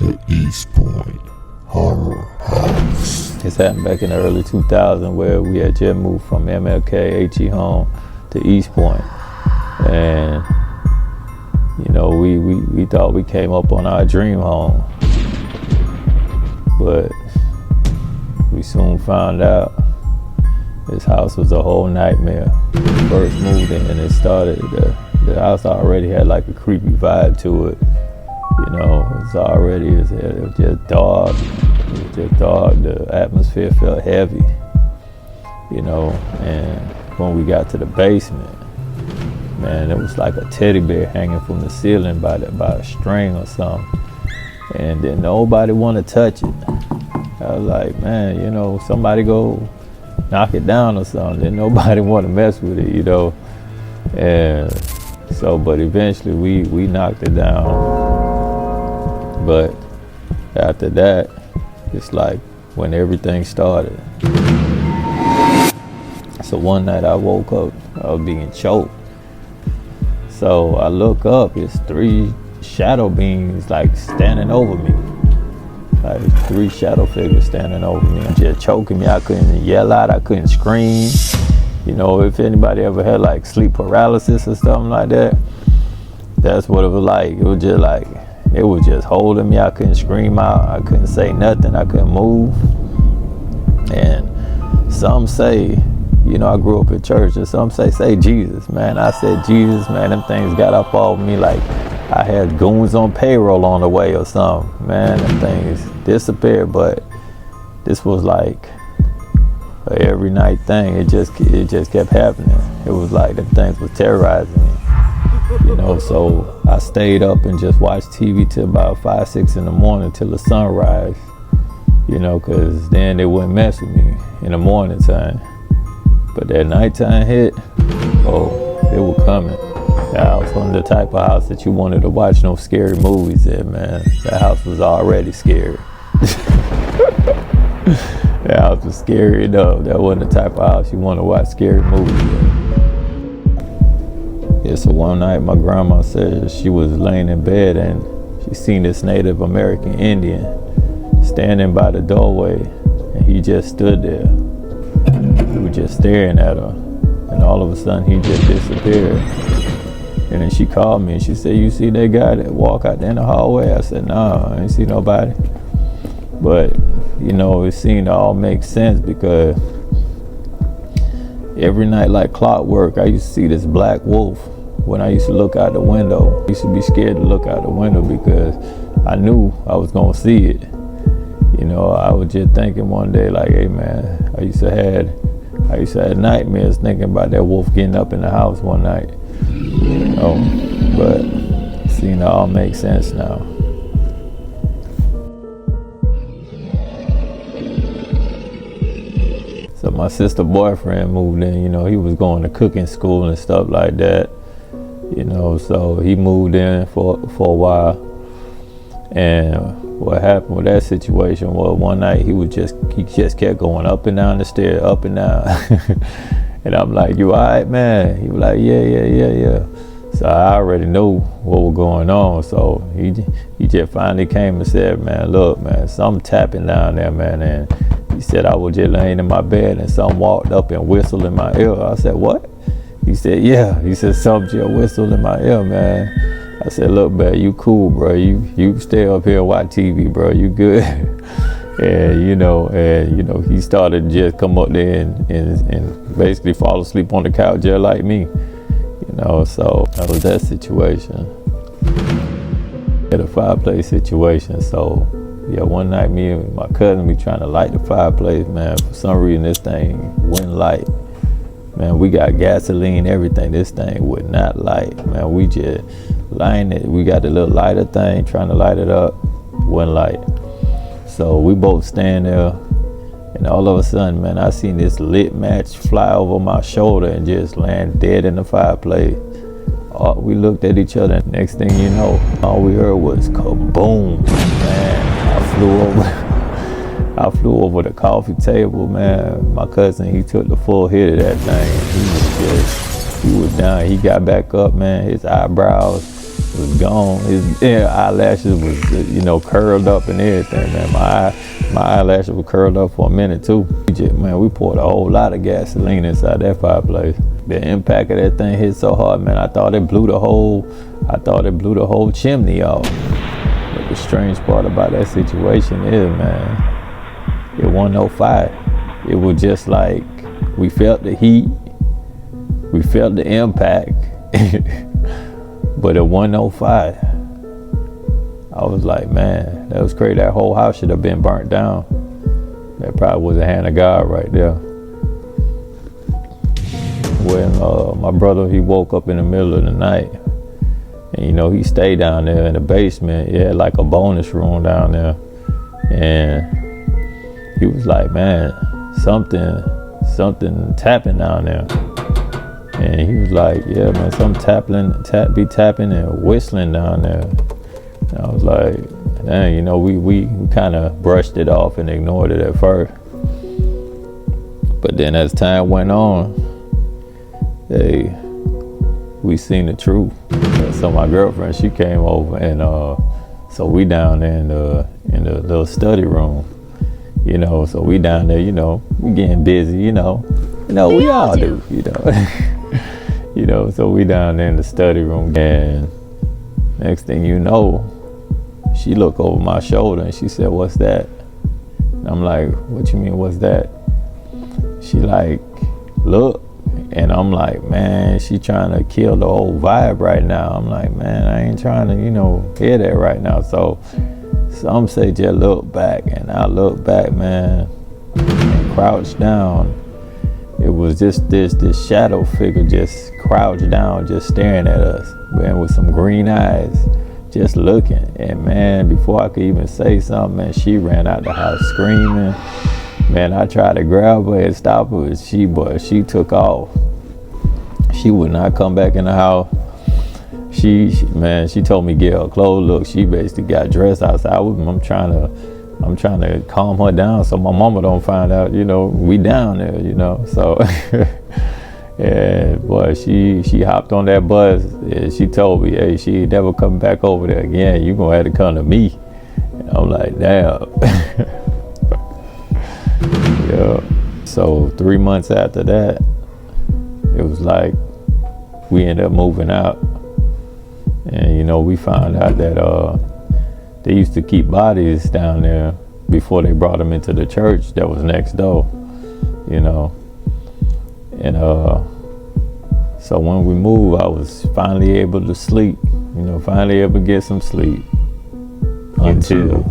The East Point Horror House. This happened back in the early 2000s where we had just moved from MLK, HE home to East Point. And, you know, we thought we came up on our dream home. But we soon found out this house was a whole nightmare. When we first moved in and it started, the house already had like a creepy vibe to it. You know, it was just dark. It was just dark. The atmosphere felt heavy. You know, and when we got to the basement, man, it was like a teddy bear hanging from the ceiling by a string or something. And then nobody wanted to touch it. I was like, man, you know, somebody go knock it down or something. Then nobody want to mess with it, you know. And so, but eventually we knocked it down. But after that, it's like when everything started. So one night I woke up, I was being choked. So I look up, it's 3 shadow beings like standing over me. Like 3 shadow figures standing over me, just choking me. I couldn't yell out, I couldn't scream. You know, if anybody ever had like sleep paralysis or something like that, that's what it was like. It was just like, it was just holding me. I couldn't scream out, I couldn't say nothing, I couldn't move. And some say, you know, I grew up in church, and some say Jesus, man. I said Jesus, man, them things got up off me like I had goons on payroll on the way or something. Man, them things disappeared, but this was like a every night thing. It just kept happening. It was like them things was terrorizing me. You know, so I stayed up and just watched TV till about 5, 6 in the morning till the sunrise. You know, cause then they wouldn't mess with me in the morning time. But that nighttime hit, oh, it was coming. That house wasn't the type of house that you wanted to watch no scary movies in, man. That house was already scary. That house was scary enough. That wasn't the type of house you want to watch scary movies in. Yeah, so one night my grandma said she was laying in bed and she seen this Native American Indian standing by the doorway, and he just stood there. He was just staring at her, and all of a sudden he just disappeared. And then she called me and she said, "You see that guy that walk out there in the hallway?" I said, "No, I ain't see nobody." But, you know, it seemed to all make sense because every night like clockwork, I used to see this black wolf when I used to look out the window. I used to be scared to look out the window because I knew I was gonna see it. You know, I was just thinking one day like, hey man, I used to have nightmares thinking about that wolf getting up in the house one night. You know, but it seemed to all make sense now. So my sister's boyfriend moved in, you know, he was going to cooking school and stuff like that. You know, so he moved in for a while. And what happened with that situation was one night he just kept going up and down the stairs, up and down. And I'm like, "You all right, man?" He was like, yeah. So I already knew what was going on. So he just finally came and said, "Man, look, man, something tapping down there, man." And he said I was just laying in my bed and something walked up and whistled in my ear. I said, "What?" He said, "Yeah." He said, "Something just whistled in my ear, man." I said, "Look, man, you cool, bro. You stay up here and watch TV, bro. You good." And you know, he started to just come up there and basically fall asleep on the couch just like me. You know, so that was that situation. At a fireplace situation. So yeah, one night me and my cousin, we trying to light the fireplace, man. For some reason this thing wouldn't light. Man, we got gasoline, everything. This thing would not light. Man, we just lighting it. We got the little lighter thing, trying to light it up, wouldn't light. So we both stand there, and all of a sudden, man, I seen this lit match fly over my shoulder and just land dead in the fireplace. We looked at each other, and next thing you know, all we heard was kaboom, man. I flew over the coffee table, man. My cousin, he took the full hit of that thing. He was down. He got back up, man. His eyebrows was gone. His eyelashes was, you know, curled up and everything, man. My eyelashes were curled up for a minute too. Man, we poured a whole lot of gasoline inside that fireplace. The impact of that thing hit so hard, man. I thought it blew the whole chimney off. But the strange part about that situation is, man, it wasn't no fire. It was just like we felt the heat, we felt the impact, but it wasn't no fire. I was like, man, that was crazy. That whole house should have been burnt down. That probably was a hand of God right there. When my brother, he woke up in the middle of the night, and you know, he stayed down there in the basement. He had like a bonus room down there, and he was like, man, something tapping down there. And he was like, yeah, man, something be tapping and whistling down there. And I was like, dang, you know, we kind of brushed it off and ignored it at first. But then as time went on, we seen the truth. So my girlfriend, she came over, and so we down there in the little study room, you know. So we down there, you know, we getting busy, you know, we all do, you know. You know, so we down there in the study room, and next thing you know, she looked over my shoulder and she said, "What's that?" And I'm like, "What you mean, what's that?" She like, "Look." And I'm like, man, she trying to kill the whole vibe right now. I'm like, man, I ain't trying to, you know, hear that right now. So some say just look back, and I look back, man, and crouched down. It was just this shadow figure just crouched down, just staring at us, man, with some green eyes, just looking. And man, before I could even say something, man, she ran out the house screaming. Man, I tried to grab her and stop her, but she took off. She would not come back in the house. She told me get her clothes. Look, she basically got dressed outside with me. I'm trying to calm her down so my mama don't find out, you know, we down there, you know. So, and boy, she hopped on that bus and she told me, hey, she ain't never coming back over there again. You gonna have to come to me. And I'm like, damn. Yeah. So 3 months after that, it was like we ended up moving out, and you know, we found out that they used to keep bodies down there before they brought them into the church that was next door, you know. And so when we moved, I was finally able to sleep, you know, finally able to get some sleep until